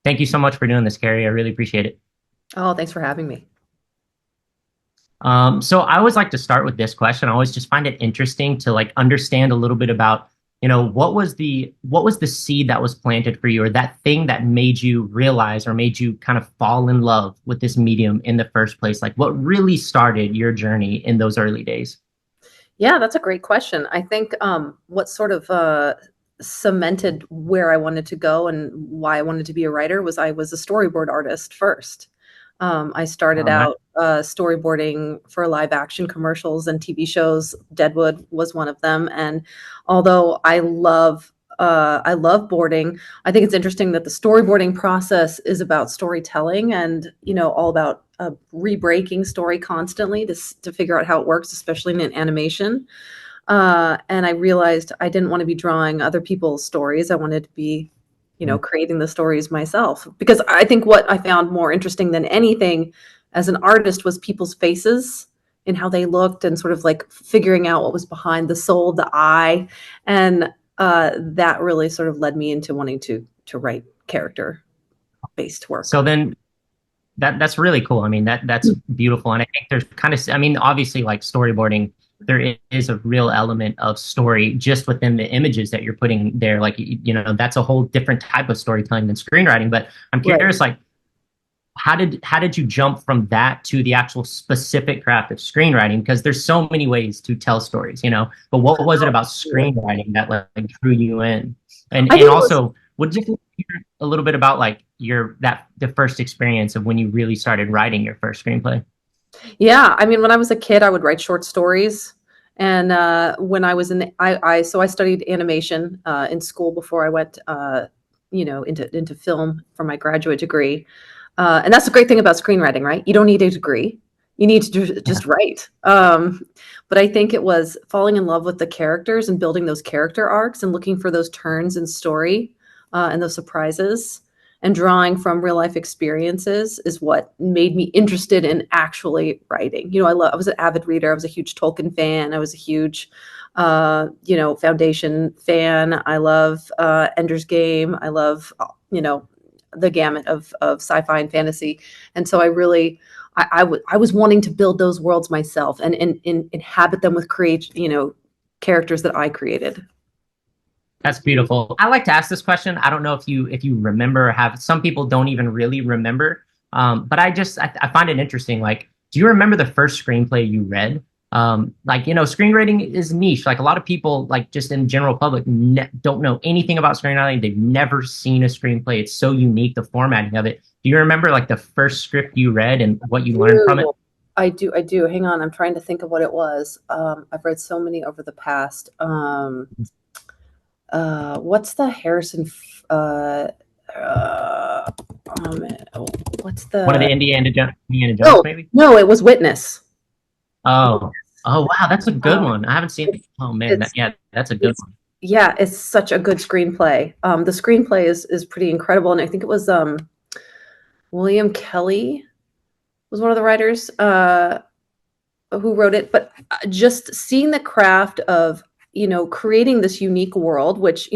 Thank you so much for doing this, Kari. I really appreciate it. Oh, thanks for having me. So I always like to start with this question. I always just find it interesting to like understand a little bit about, what was the seed that was planted for you, or that thing that made you realize or made you kind of fall in love with this medium in the first place? Like what really started your journey in those early days? Yeah, that's a great question. I think what sort of cemented where I wanted to go and why I wanted to be a writer was I was a storyboard artist first. I started Oh, nice. out storyboarding for live action commercials and TV shows. Deadwood was one of them. And although I love boarding, I think it's interesting that the storyboarding process is about storytelling and, all about re-breaking story constantly to figure out how it works, especially in an animation. And I realized I didn't want to be drawing other people's stories. I wanted to be, creating the stories myself. Because I think what I found more interesting than anything as an artist was people's faces and how they looked and sort of like figuring out what was behind the soul, the eye. And that really sort of led me into wanting to write character based work. So then that's really cool. I mean, that's beautiful. And I think there's kind of, I mean, obviously like storyboarding, there is a real element of story just within the images that you're putting there. Like, that's a whole different type of storytelling than screenwriting. But I'm Right. curious, like, how did you jump from that to the actual specific craft of screenwriting? Because there's so many ways to tell stories. But what was it about screenwriting that like drew you in? And I and think it was also, would you hear a little bit about like the first experience of when you really started writing your first screenplay? Yeah, I mean, when I was a kid, I would write short stories. And when I was in so I studied animation in school before I went, into film for my graduate degree. And that's the great thing about screenwriting, right? You don't need a degree. You need to Yeah. just write. But I think it was falling in love with the characters and building those character arcs and looking for those turns in story and those surprises and drawing from real life experiences is what made me interested in actually writing. I was an avid reader. I was a huge Tolkien fan. I was a huge, Foundation fan. I love Ender's Game. I love, the gamut of sci-fi and fantasy. And so I was wanting to build those worlds myself and inhabit them with characters that I created. That's beautiful. I like to ask this question. I don't know if you remember or have some people don't even really remember. But I find it interesting. Like, do you remember the first screenplay you read? Like, screenwriting is niche. Like a lot of people, like just in general public, don't know anything about screenwriting. They've never seen a screenplay. It's so unique, the formatting of it. Do you remember like the first script you read and what you learned from it? Do. I do. Hang on, I'm trying to think of what it was. I've read so many over the past. What's the uh, um, what's One of the? the Indiana Jones, Oh maybe? no, it was Witness. Oh, oh wow, that's a good Um, one. I haven't seen it. it's Oh man, it's yeah, that's a good it's one. yeah, it's such a good screenplay. The screenplay is pretty incredible, and I think it was William Kelly was one of the writers who wrote it. But just seeing the craft of creating this unique world, which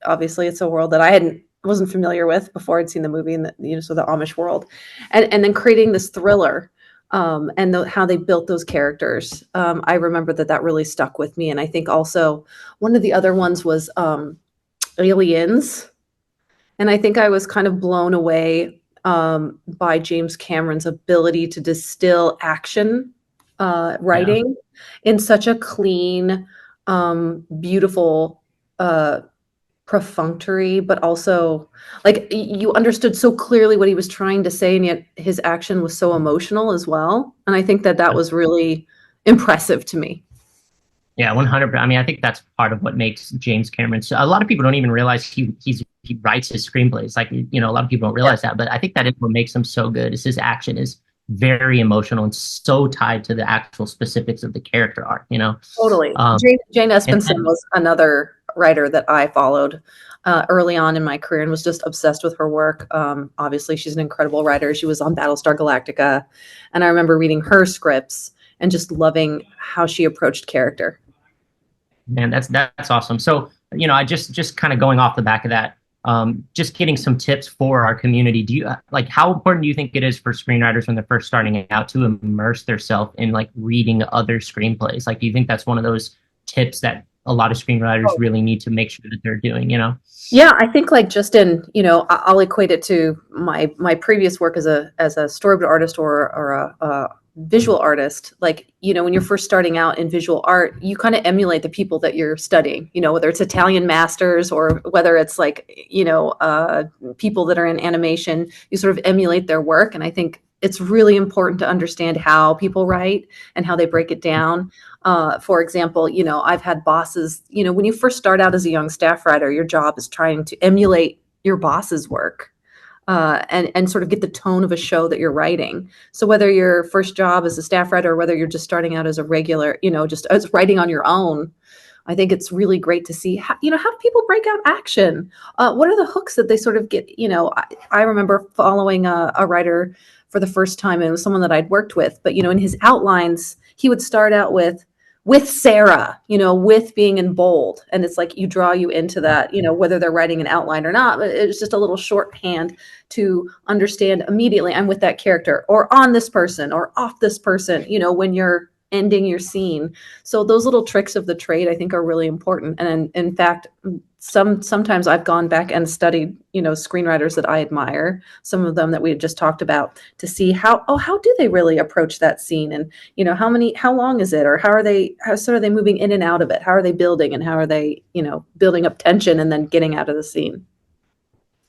obviously it's a world that I wasn't familiar with before I'd seen the movie, and so the Amish world, and then creating this thriller. And how they built those characters. I remember that really stuck with me. And I think also one of the other ones was Aliens. And I think I was kind of blown away by James Cameron's ability to distill action Yeah. writing in such a clean, beautiful, perfunctory, but also like you understood so clearly what he was trying to say, and yet his action was so emotional as well. And I think that was really impressive to me. Yeah, 100%. I mean, I think that's part of what makes James Cameron. So a lot of people don't even realize he writes his screenplays. Like, a lot of people don't Yeah, realize that, but I think that is what makes him so good. Is his action is very emotional and so tied to the actual specifics of the character arc. totally. Um, Jane Espenson and was another writer that I followed early on in my career and was just obsessed with her work. Obviously, she's an incredible writer. She was on Battlestar Galactica, and I remember reading her scripts and just loving how she approached character. man, that's awesome. So, I just kind of going off the back of that. just getting some tips for our community. Do you like how important do you think it is for screenwriters when they're first starting out to immerse themselves in like reading other screenplays? Like, do you think that's one of those tips that a lot of screenwriters really need to make sure that they're doing? You know? Yeah, I think like just in, I'll equate it to my previous work as a storyboard artist or a visual artist. Like, when you're first starting out in visual art, you kind of emulate the people that you're studying, whether it's Italian masters or whether it's like, people that are in animation, you sort of emulate their work. And I think it's really important to understand how people write and how they break it down. For example, I've had bosses, when you first start out as a young staff writer, your job is trying to emulate your boss's work, and sort of get the tone of a show that you're writing. So whether your first job as a staff writer or whether you're just starting out as a regular, just as writing on your own, I think it's really great to see how do people break out action? What are the hooks that they sort of get? I remember following a writer for the first time, and it was someone that I'd worked with, but in his outlines, he would start out with Sarah, with being in bold. And it's like you draw you into that, whether they're writing an outline or not, but it's just a little shorthand to understand immediately I'm with that character or on this person or off this person, when you're ending your scene. So those little tricks of the trade, I think, are really important. And in fact, sometimes I've gone back and studied, screenwriters that I admire, some of them that we had just talked about, to see how do they really approach that scene, and how long is it, or how sort of they moving in and out of it, how are they building, and how are they building up tension and then getting out of the scene.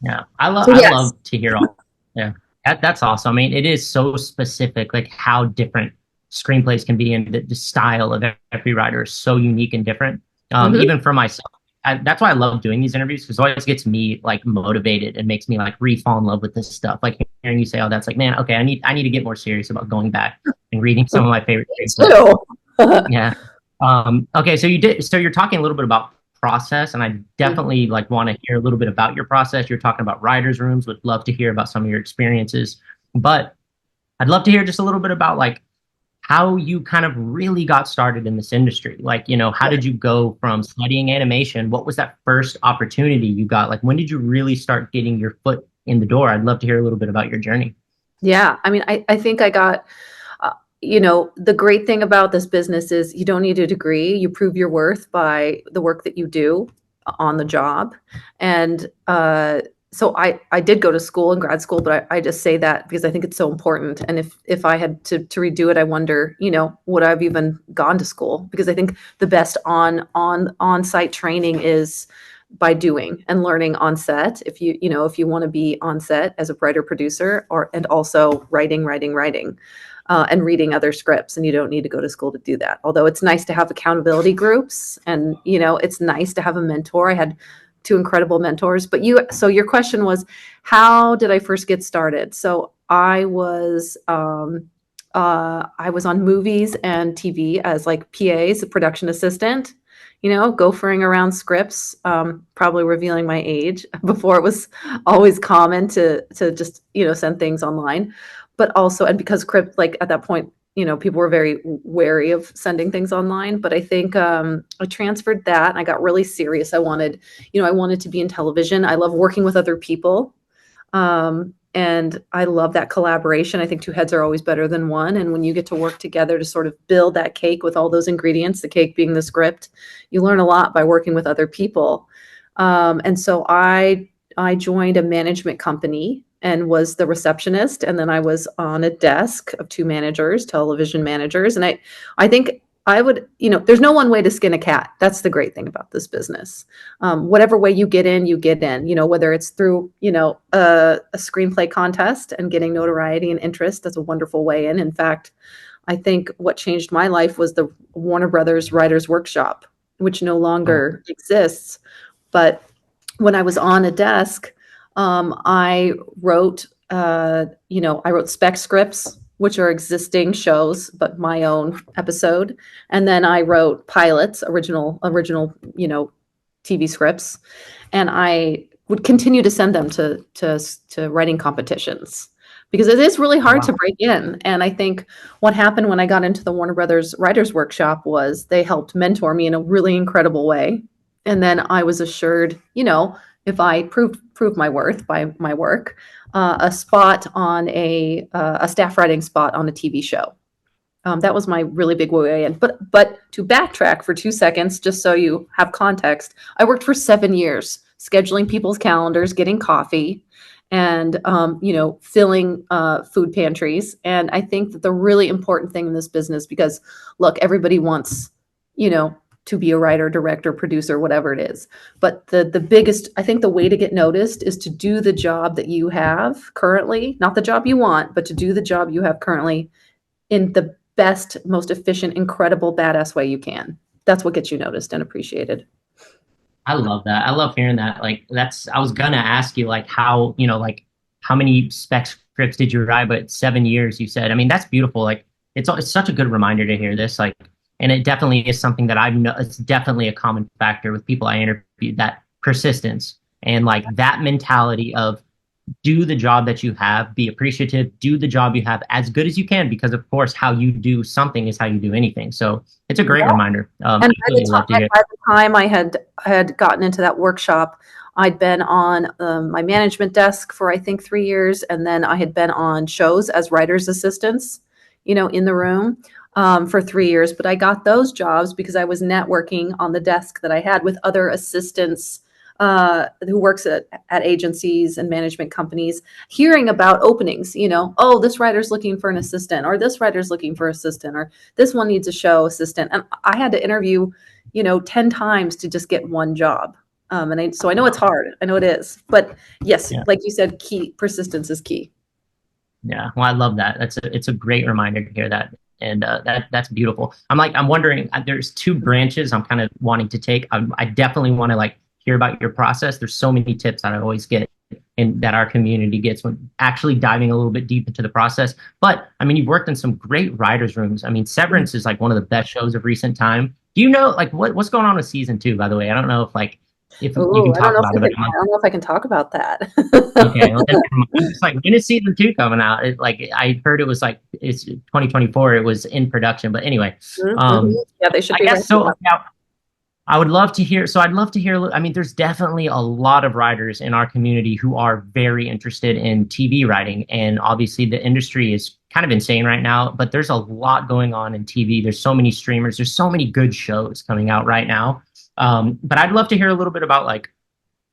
Yeah, So I yes. love to hear all. Yeah, that's awesome. I mean, it is so specific, like how different screenplays can be, and the style of every writer is so unique and different. Hmm. Even for myself, that's why I love doing these interviews because it always gets me like motivated and makes me like re-fall in love with this stuff. Like hearing you say, "Oh, that's like, man, okay, I need to get more serious about going back and reading some of my favorite Me screenplays." too. Yeah. Okay, so you're talking a little bit about process, and I Mhm. definitely like want to hear a little bit about your process. You're talking about writers' rooms, would love to hear about some of your experiences. But I'd love to hear just a little bit about like how you kind of really got started in this industry. Like, how did you go from studying animation? What was that first opportunity you got? Like, when did you really start getting your foot in the door? I'd love to hear a little bit about your journey. Yeah, I mean, I think I got, the great thing about this business is you don't need a degree. You prove your worth by the work that you do on the job. And so I did go to school and grad school, but I just say that because I think it's so important. And if I had to redo it, I wonder, would I've even gone to school? Because I think the best on-site training is by doing and learning on set. If you want to be on set as a writer producer, and also writing, and reading other scripts, and you don't need to go to school to do that. Although it's nice to have accountability groups, and it's nice to have a mentor. I had two incredible mentors. But so your question was, how did I first get started? So I was on movies and TV as like PAs, a production assistant, gophering around scripts, probably revealing my age before it was always common to just, send things online. But also, and because crypt, like at that point, people were very wary of sending things online. But I think I transferred that and I got really serious. I wanted to be in television. I love working with other people. And I love that collaboration. I think two heads are always better than one. And when you get to work together to sort of build that cake with all those ingredients, the cake being the script, you learn a lot by working with other people. And so I joined a management company and was the receptionist. And then I was on a desk of two managers, television managers. And I think I would, there's no one way to skin a cat. That's the great thing about this business. Whatever way you get in, whether it's through, a screenplay contest and getting notoriety and interest, that's a wonderful way in. In fact, I think what changed my life was the Warner Brothers Writers Workshop, which no Oh, longer exists. But when I was on a desk, I wrote, I wrote spec scripts, which are existing shows, but my own episode. And then I wrote pilots, original, TV scripts, and I would continue to send them to writing competitions because it is really hard to wow. break in. And I think what happened when I got into the Warner Brothers Writers Workshop was they helped mentor me in a really incredible way. And then I was assured, if I prove my worth by my work, a spot on a staff writing spot on a TV show. That was my really big way in. But to backtrack for 2 seconds, just so you have context, I worked for 7 years scheduling people's calendars, getting coffee, and filling food pantries. And I think that the really important thing in this business, because look, everybody wants, you know, to be a writer, director, producer, whatever it is. But the biggest, I think the way to get noticed is to do the job that you have currently, not the job you want, but to do the job you have currently in the best, most efficient, incredible, badass way you can. That's what gets you noticed and appreciated. I love that. I love hearing that. Like that's I was gonna ask you like how, like how many spec scripts did you write, but 7 years you said. I mean, that's beautiful. Like it's such a good reminder to hear this. Like, and it definitely is something that I've know it's definitely a common factor with people I interviewed, that persistence and like that mentality of do the job that you have, be appreciative, do the job you have as good as you can, because of course, how you do something is how you do anything. So it's a great reminder. And Absolutely love to hear. by the time I had gotten into that workshop, I'd been on my management desk for I think 3 years, and then I had been on shows as writers' assistants, in the room for 3 years. But I got those jobs because I was networking on the desk that I had with other assistants who works at agencies and management companies, hearing about openings, oh, this writer's looking for an assistant, or this writer's looking for assistant, or this one needs a show assistant. And I had to interview, 10 times to just get one job. So I know it's hard. I know it is. But yes, Yeah. like you said, persistence is key. Yeah, well, I love that. It's a great reminder to hear that, and that's beautiful. I'm wondering. There's two branches I'm kind of wanting to take. I definitely want to like hear about your process. There's so many tips that I always get, and that our community gets when actually diving a little bit deep into the process. But I mean, you've worked in some great writers' rooms. I mean, Severance is like one of the best shows of recent time. Do you know like what's going on with season 2? By the way, I don't know if you Ooh, can talk about it, but I don't know if I can talk about that. okay, well, it's like when is season 2 coming out? Like I heard it was like it's 2024. It was in production, but anyway, Mhm. um, Yeah, they should I be guess wrapping so. up. Now, I would love to hear. So I'd love to hear. I mean, there's definitely a lot of writers in our community who are very interested in TV writing, and obviously the industry is kind of insane right now. But there's a lot going on in TV. There's so many streamers. There's so many good shows coming out right now. But I'd love to hear a little bit about like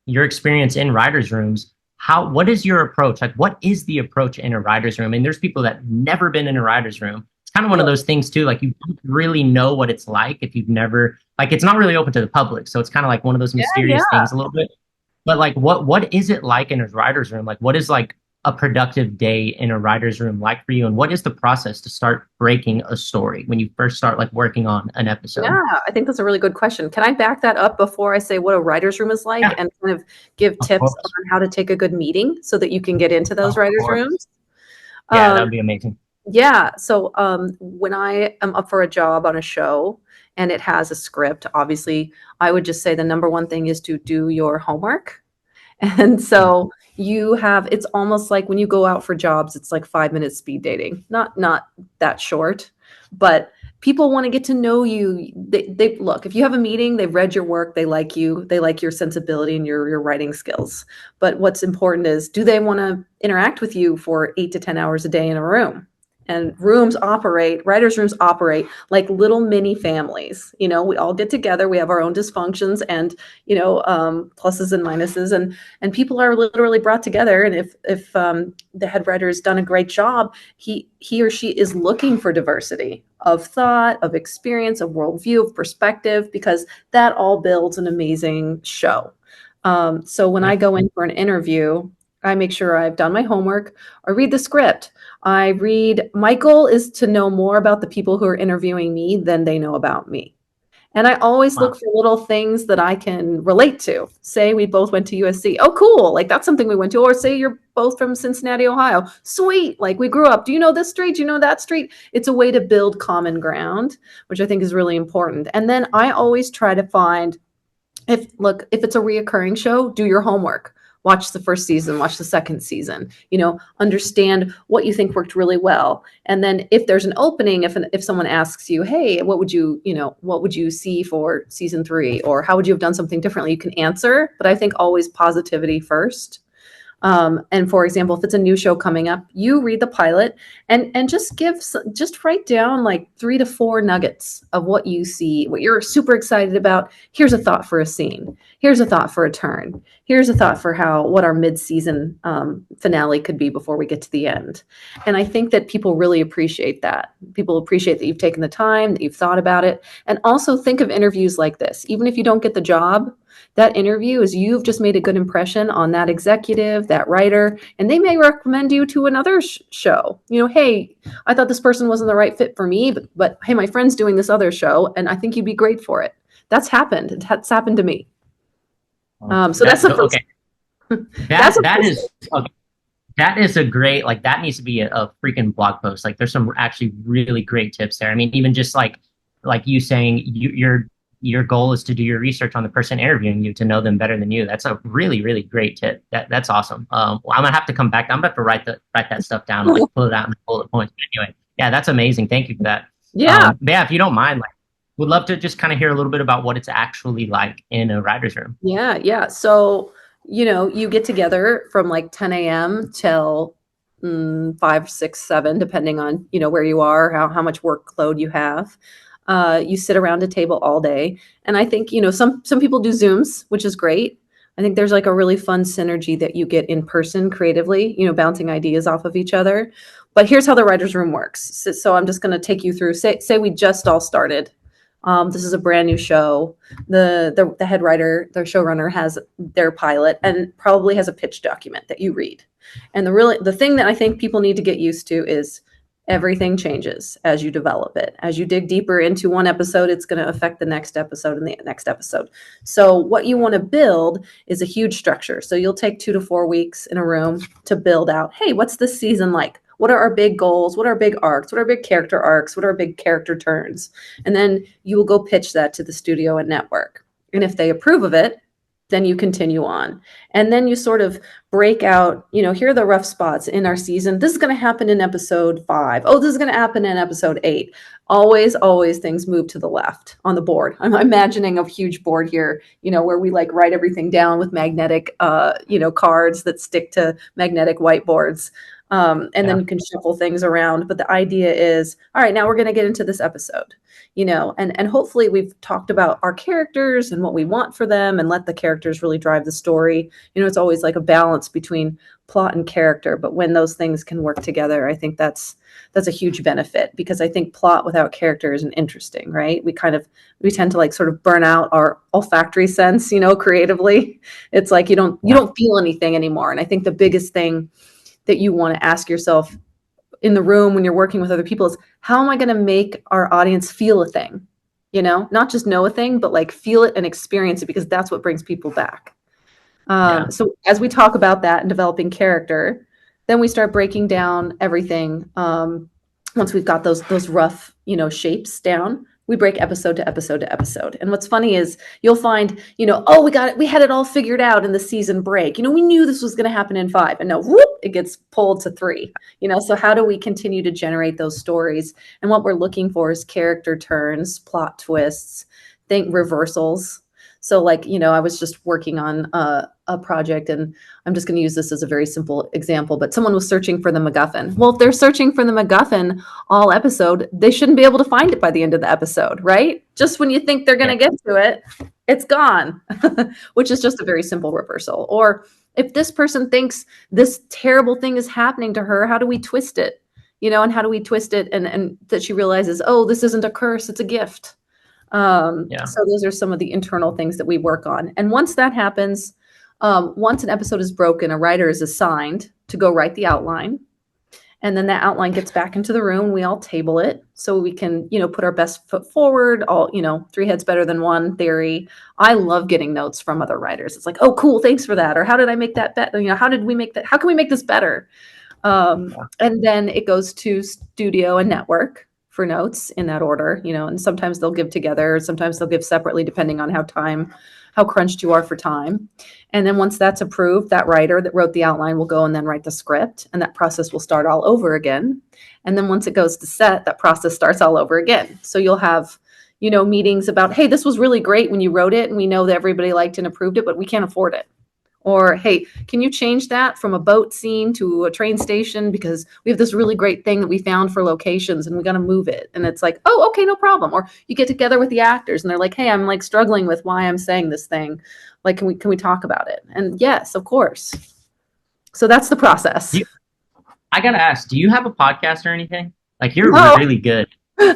your experience in writers' rooms. What is your approach? Like, what is the approach in a writer's room? And there's people that never been in a writer's room. It's kind of one of those things too. Like you don't really know what it's like if you've never like it's not really open to the public. So it's kind of like one of those Yeah, mysterious yeah. things a little bit. But like what is it like in a writer's room? Like what is like a productive day in a writer's room like for you? And what is the process to start breaking a story when you first start like working on an episode? Yeah, I think that's a really good question. Can I back that up before I say what a writer's room is like Yeah, and kind of give of tips course. on how to take a good meeting so that you can get into those Of writers' course. rooms? Yeah, that Um, would be amazing. yeah, so when I am up for a job on a show and it has a script, obviously, I would just say the number one thing is to do your homework. And Yeah. so it's almost like when you go out for jobs, it's like 5 minutes speed dating. Not that short, but people want to get to know you. They look, if you have a meeting, they've read your work, they like you, they like your sensibility and your writing skills. But what's important is, do they want to interact with you for 8 to 10 hours a day in a room? And writers' rooms operate like little mini families. We all get together, we have our own dysfunctions and, pluses and minuses, and people are literally brought together. And if the head writer's done a great job, he or she is looking for diversity of thought, of experience, of worldview, of perspective, because that all builds an amazing show. So when I Yeah. go in for an interview, I make sure I've done my homework. I read the script. My goal is to know more about the people who are interviewing me than they know about me. And I always Wow. look for little things that I can relate to. Say we both went to USC. Oh, cool. Like that's something we went to. Or say you're both from Cincinnati, Ohio. Sweet. Like we grew up. Do you know this street? Do you know that street? It's a way to build common ground, which I think is really important. And then I always try to find, if it's a reoccurring show, do your homework. Watch the first season, watch the second season, understand what you think worked really well. And then if there's an opening, if someone asks you, hey, what would you see for season 3, or how would you have done something differently, you can answer. But I think always positivity first. And for example, if it's a new show coming up, you read the pilot and just write down like 3 to 4 nuggets of what you see, what you're super excited about. Here's a thought for a scene. Here's a thought for a turn. Here's a thought for what our mid-season finale could be before we get to the end. And I think that people really appreciate that. People appreciate that you've taken the time, that you've thought about it. And also think of interviews like this. Even if you don't get the job, that interview is you've just made a good impression on that executive, that writer, and they may recommend you to another show. Hey, I thought this person wasn't the right fit for me, but hey, my friend's doing this other show, and I think you'd be great for it. That's happened. It's happened to me. So that's the first. Okay. That is a great, like, that needs to be a freaking blog post. Like, there's some actually really great tips there. I mean, even just like you saying your goal is to do your research on the person interviewing you to know them better than you. That's a really, really great tip. That's awesome. Well, I'm gonna have to come back. I'm about to write that stuff down and like pull it out in bullet points. But anyway, yeah, that's amazing. Thank you for that. Yeah. But yeah, if you don't mind, like, would love to just kind of hear a little bit about what it's actually like in a writer's room. Yeah. So, you get together from like 10 a.m. till 5, 6, 7, depending on, where you are, how much workload you have. You sit around a table all day. And I think, some people do Zooms, which is great. I think there's like a really fun synergy that you get in person creatively, bouncing ideas off of each other. But here's how the writer's room works. So I'm just going to take you through, say we just all started. This is a brand new show. The head writer, their showrunner, has their pilot and probably has a pitch document that you read. And the thing that I think people need to get used to is everything changes as you develop it. As you dig deeper into one episode, it's going to affect the next episode and the next episode. So what you want to build is a huge structure. So you'll take 2 to 4 weeks in a room to build out, hey, what's this season like? What are our big goals? What are our big arcs? What are our big character arcs? What are our big character turns? And then you will go pitch that to the studio and network. And if they approve of it, then you continue on. And then you sort of break out, here are the rough spots in our season. This is going to happen in episode 5. Oh, this is going to happen in episode 8. Always things move to the left on the board. I'm imagining a huge board here, where we like write everything down with magnetic, cards that stick to magnetic whiteboards. Then you can shuffle things around. But the idea is, all right, now we're going to get into this episode, and hopefully we've talked about our characters and what we want for them and let the characters really drive the story. It's always like a balance between plot and character. But when those things can work together, I think that's a huge benefit, because I think plot without character isn't interesting, right? We tend to like sort of burn out our olfactory sense, creatively. It's like you don't feel anything anymore. And I think the biggest thing that you want to ask yourself in the room when you're working with other people is, how am I going to make our audience feel a thing? Not just know a thing, but like feel it and experience it, because that's what brings people back. So as we talk about that and developing character, then we start breaking down everything. Once we've got those rough, shapes down, we break episode to episode to episode. And what's funny is you'll find, oh, we had it all figured out in the season break. We knew this was going to happen in 5, and now whoop, it gets pulled to 3. So how do we continue to generate those stories? And what we're looking for is character turns, plot twists, reversals. So like, I was just working on a project, and I'm just going to use this as a very simple example, but someone was searching for the MacGuffin. Well, if they're searching for the MacGuffin all episode, they shouldn't be able to find it by the end of the episode, right? Just when you think they're going to get to it, it's gone, which is just a very simple reversal. Or if this person thinks this terrible thing is happening to her, how do we twist it? And how do we twist it and that she realizes, oh, this isn't a curse, it's a gift. So those are some of the internal things that we work on. And once that happens, once an episode is broken, a writer is assigned to go write the outline. And then that outline gets back into the room. We all table it so we can, put our best foot forward. All, 3 heads better than one theory. I love getting notes from other writers. It's like, oh, cool, thanks for that. Or how did I make that better? How did we make that? How can we make this better? And then it goes to studio and network for notes in that order, and sometimes they'll give together, sometimes they'll give separately, depending on how how crunched you are for time. And then once that's approved, that writer that wrote the outline will go and then write the script, and that process will start all over again. And then once it goes to set, that process starts all over again. So you'll have, meetings about, hey, this was really great when you wrote it, and we know that everybody liked and approved it, but we can't afford it. Or, hey, can you change that from a boat scene to a train station because we have this really great thing that we found for locations and we got to move it. And it's like, oh, okay, no problem. Or you get together with the actors and they're like, hey, I'm like struggling with why I'm saying this thing. Like, can we talk about it? And yes, of course. So that's the process. I gotta ask, do you have a podcast or anything? Like, you're No. really good.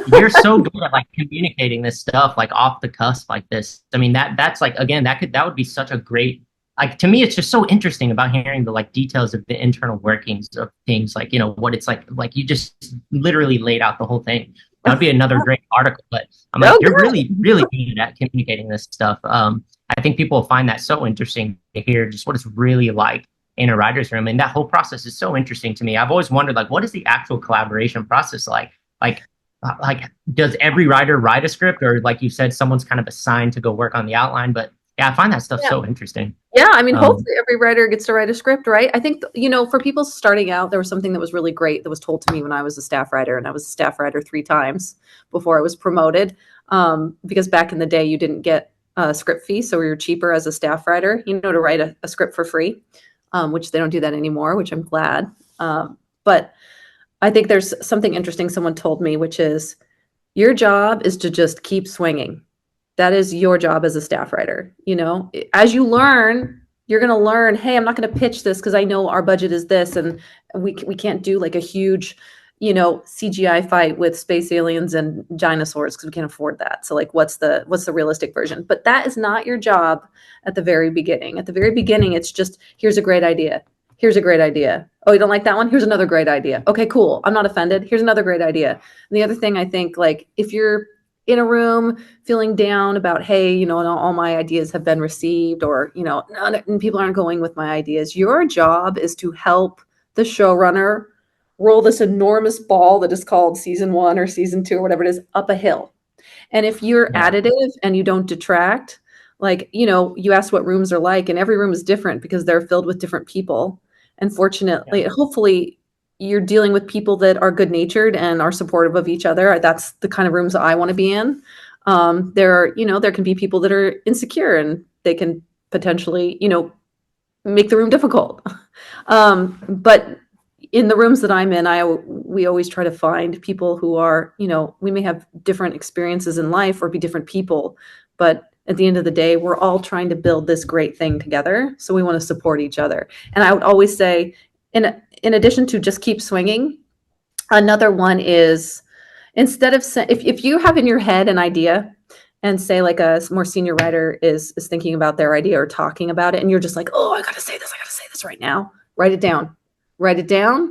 You're so good at like communicating this stuff like off the cusp like this. I mean, that's like, again, that would be such a great, like, to me, it's just so interesting about hearing the like details of the internal workings of things, like, what it's like you just literally laid out the whole thing. That would be another great article. But I'm like, you're really, really good at communicating this stuff. I think people will find that so interesting to hear just what it's really like in a writer's room. And that whole process is so interesting to me. I've always wondered, like, what is the actual collaboration process like? Like, does every writer write a script, or like you said, someone's kind of assigned to go work on the outline? But yeah, I find that stuff so interesting. Yeah, I mean, hopefully every writer gets to write a script, right? I think, for people starting out, there was something that was really great that was told to me when I was a staff writer, and I was a staff writer 3 times before I was promoted. Because back in the day, you didn't get a script fee, so you're cheaper as a staff writer, to write a script for free, which they don't do that anymore, which I'm glad. But I think there's something interesting someone told me, which is your job is to just keep swinging. That is your job as a staff writer. As you learn, you're going to learn, hey, I'm not going to pitch this because I know our budget is this, and we can't do like a huge, CGI fight with space aliens and dinosaurs because we can't afford that. So like, what's the realistic version? But that is not your job at the very beginning. At the very beginning, it's just, here's a great idea. Here's a great idea. Oh, you don't like that one? Here's another great idea. Okay, cool. I'm not offended. Here's another great idea. And the other thing, I think, like, if you're in a room feeling down about, hey, not all my ideas have been received, or, and people aren't going with my ideas, your job is to help the showrunner roll this enormous ball that is called season 1 or season 2 or whatever it is up a hill. And if you're additive and you don't detract, like, you ask what rooms are like, and every room is different because they're filled with different people. And fortunately, hopefully, you're dealing with people that are good natured and are supportive of each other. That's the kind of rooms that I want to be in. There can be people that are insecure and they can potentially, make the room difficult. But in the rooms that I'm in, we always try to find people who are, we may have different experiences in life or be different people, but at the end of the day, we're all trying to build this great thing together. So we want to support each other. And I would always say, in addition to just keep swinging, another one is, instead of if you have in your head an idea, and say like a more senior writer is thinking about their idea or talking about it, and you're just like, oh, I gotta say this right now. Write it down.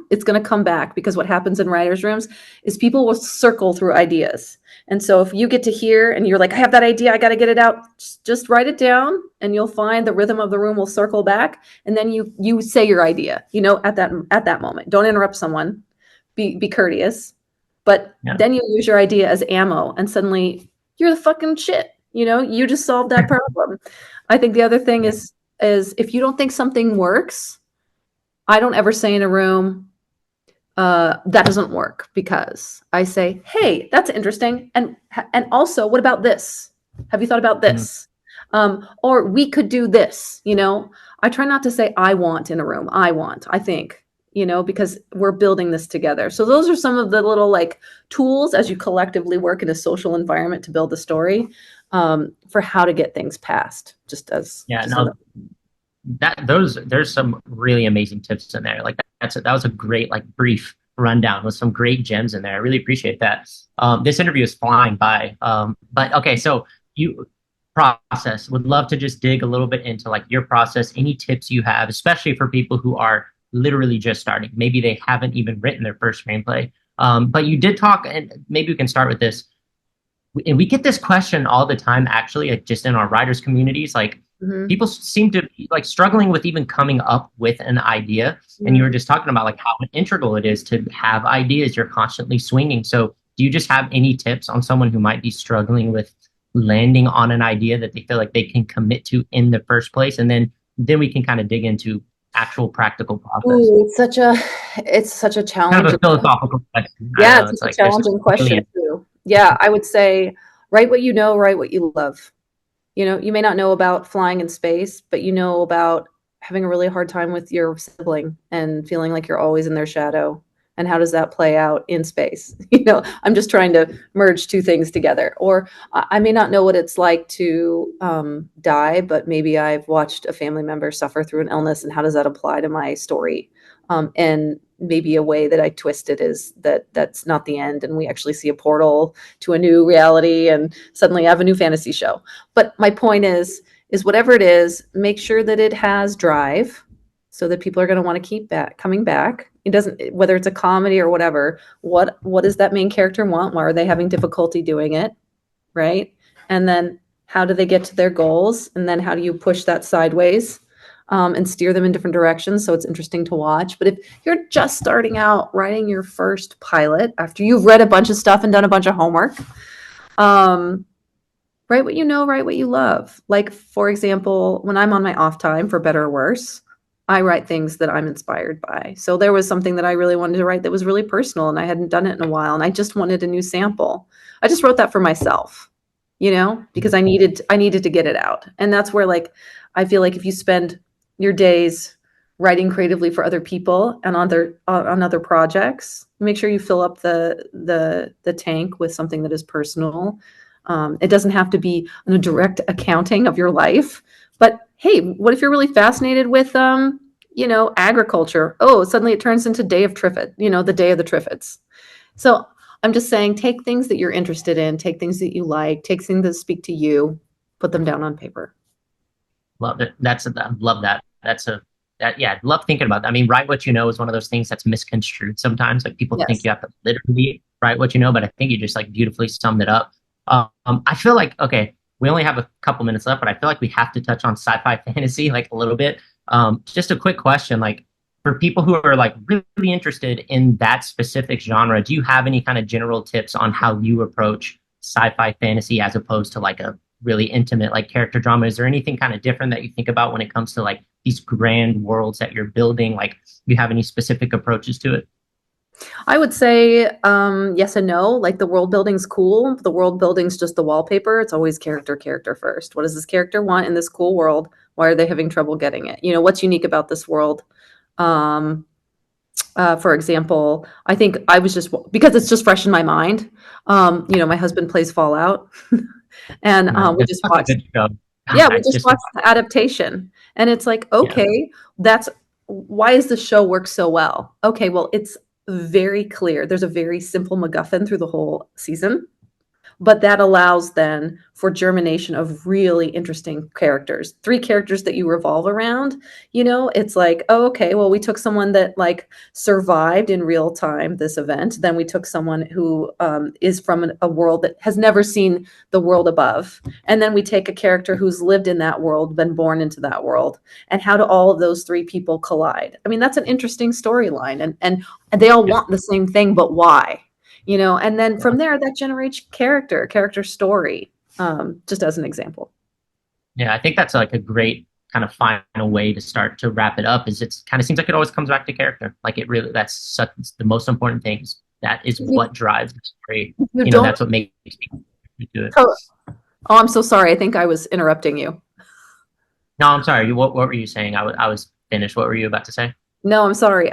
It's going to come back, because what happens in writers' rooms is people will circle through ideas. And so if you get to hear and you're like, I have that idea, I got to get it out, just write it down, and you'll find the rhythm of the room will circle back. And then you say your idea, at that moment. Don't interrupt someone. Be courteous. But then you use your idea as ammo, and suddenly you're the fucking shit. You just solved that problem. I think the other thing is if you don't think something works, I don't ever say in a room, that doesn't work, because I say, hey, that's interesting. And also, what about this? Have you thought about this? Or we could do this, I try not to say I want in a room. I think, because we're building this together. So those are some of the little like tools as you collectively work in a social environment to build the story, for how to get things passed. There's some really amazing tips in there. Like that was a great like brief rundown with some great gems in there. I really appreciate that. This interview is flying by. But okay, so you process, would love to just dig a little bit into like your process, any tips you have, especially for people who are literally just starting. Maybe they haven't even written their first screenplay. But you did talk, and maybe we can start with this. And we get this question all the time, actually, like just in our writers communities, like people seem to be like struggling with even coming up with an idea. And you were just talking about like how integral it is to have ideas. You're constantly swinging. So do you just have any tips on someone who might be struggling with landing on an idea that they feel like they can commit to in the first place, and then we can kind of dig into actual practical process. Ooh, it's such a Kind of a challenging. philosophical question. I Yeah, know it's it's such a like there's challenging a question million. too. Yeah, I would say write what you know, write what you love. You know, you may not know about flying in space, but you know about having a really hard time with your sibling and feeling like you're always in their shadow. And how does that play out in space? You know, I'm just trying to merge two things together. Or I may not know what it's like to die, but maybe I've watched a family member suffer through an illness, and how does that apply to my story? And maybe a way that I twist it is that that's not the end, and we actually see a portal to a new reality, and suddenly I have a new fantasy show. But my point is whatever it is, make sure that it has drive so that people are going to want to keep back coming back. It doesn't, whether it's a comedy or whatever, what does that main character want? Why are they having difficulty doing it? Right? And then how do they get to their goals? And then how do you push that sideways and steer them in different directions so it's interesting to watch? But if you're just starting out writing your first pilot after you've read a bunch of stuff and done a bunch of homework, um, write what you know, write what you love. Like, for example, when I'm on my off time, for better or worse, I write things that I'm inspired by. So there was something that I really wanted to write that was really personal, and I hadn't done it in a while, and I just wanted a new sample. I just wrote that for myself, you know, because I needed to get it out. And that's where, like, I feel like if you spend your days writing creatively for other people and on other projects, make sure you fill up the tank with something that is personal. It doesn't have to be a direct accounting of your life, but hey, what if you're really fascinated with, agriculture? Oh, suddenly it turns into Day of Triffids, the Day of the Triffids. So I'm just saying, take things that you're interested in, take things that you like, take things that speak to you, put them down on paper. Love it. I love that. Yeah, I love thinking about that. I mean, write what you know is one of those things that's misconstrued sometimes. Like people think Yes. you have to literally write what you know, but I think you just like beautifully summed it up. I feel like, okay, we only have a couple minutes left, but I feel like we have to touch on sci-fi fantasy like a little bit. Just a quick question, like for people who are like really interested in that specific genre, do you have any kind of general tips on how you approach sci-fi fantasy as opposed to like a really intimate like character drama? Is there anything kind of different that you think about when it comes to like these grand worlds that you're building? Like, do you have any specific approaches to it? I would say yes and no. Like, the world building's cool. The world building's just the wallpaper. It's always character first. What does this character want in this cool world? Why are they having trouble getting it? What's unique about this world? Um, for example, I think I was just, because it's just fresh in my mind. My husband plays Fallout, and we It's just such a watched. good show. Yeah, God, we I just just watched the adaptation, and it's like, yeah, okay, that's why does the show work so well? Okay, well, it's very clear. There's a very simple MacGuffin through the whole season, but that allows then for germination of really interesting characters, three characters that you revolve around. It's like, oh, okay, well, we took someone that like survived in real time this event, then we took someone who is from a world that has never seen the world above, and then we take a character who's lived in that world, been born into that world, and how do all of those three people collide? I mean, that's an interesting storyline, and they all yeah, want the same thing, but why? And then yeah. from there that generates character story, just as an example. Yeah, I think that's like a great kind of final way to start to wrap it up. Is it's kind of seems like it always comes back to character. Like it really, that's such the most important things. That is If you, what drives the story. if you don't That's what makes me do it. oh, oh, I'm so sorry, I think I was interrupting you. No, I'm sorry. What were you saying? I was finished. What were you about to say? No, I'm sorry.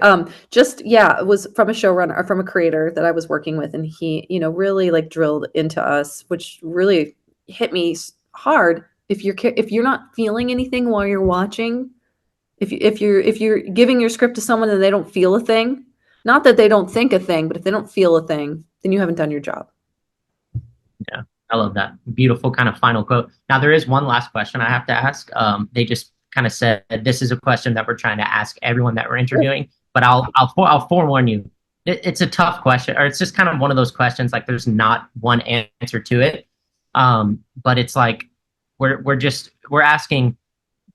Just, yeah, it was from a showrunner or from a creator that I was working with, and he, really like drilled into us, which really hit me hard. If you're not feeling anything while you're watching, if you're giving your script to someone and they don't feel a thing, not that they don't think a thing, but if they don't feel a thing, then you haven't done your job. Yeah, I love that. Beautiful kind of final quote. Now, there is one last question I have to ask. They just kind of said this is a question that we're trying to ask everyone that we're interviewing, but I'll forewarn you. It's a tough question, or it's just kind of one of those questions. Like, there's not one answer to it. But it's like we're asking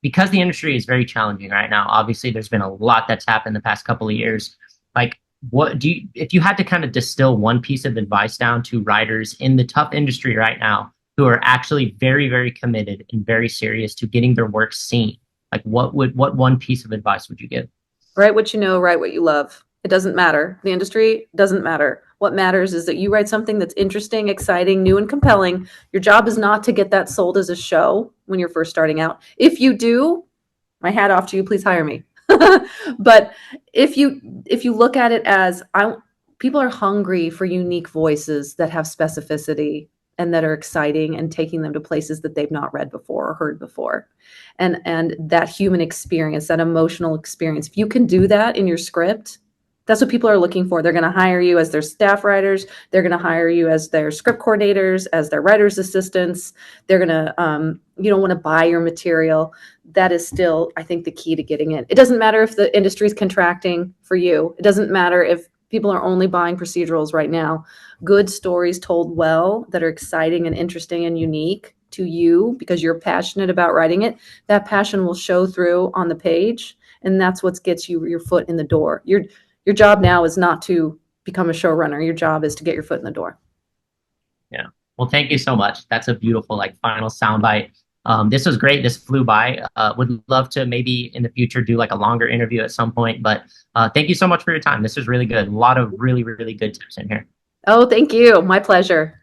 because the industry is very challenging right now. Obviously, there's been a lot that's happened the past couple of years. Like, what do you, if you had to kind of distill one piece of advice down to writers in the tough industry right now, who are actually very, very committed and very serious to getting their work seen, like what one piece of advice would you give? Write what you know, write what you love. It doesn't matter. The industry doesn't matter. What matters is that you write something that's interesting, exciting, new, and compelling. Your job is not to get that sold as a show when you're first starting out. If you do, my hat off to you, please hire me. But if you look at it as people are hungry for unique voices that have specificity and that are exciting and taking them to places that they've not read before or heard before. And that human experience, that emotional experience. If you can do that in your script, that's what people are looking for. They're going to hire you as their staff writers. They're going to hire you as their script coordinators, as their writers' assistants. They're going to, you don't want to buy your material. That is still, I think, the key to getting in. It doesn't matter if the industry is contracting for you. It doesn't matter if people are only buying procedurals right now. Good stories told well that are exciting and interesting and unique to you because you're passionate about writing it. That passion will show through on the page, and that's what gets you your foot in the door. Your job now is not to become a showrunner. Your job is to get your foot in the door. Yeah. Well, thank you so much. That's a beautiful like final soundbite. This was great. This flew by. Would love to maybe in the future do like a longer interview at some point. But thank you so much for your time. This was really good. A lot of really, really good tips in here. Oh, thank you. My pleasure.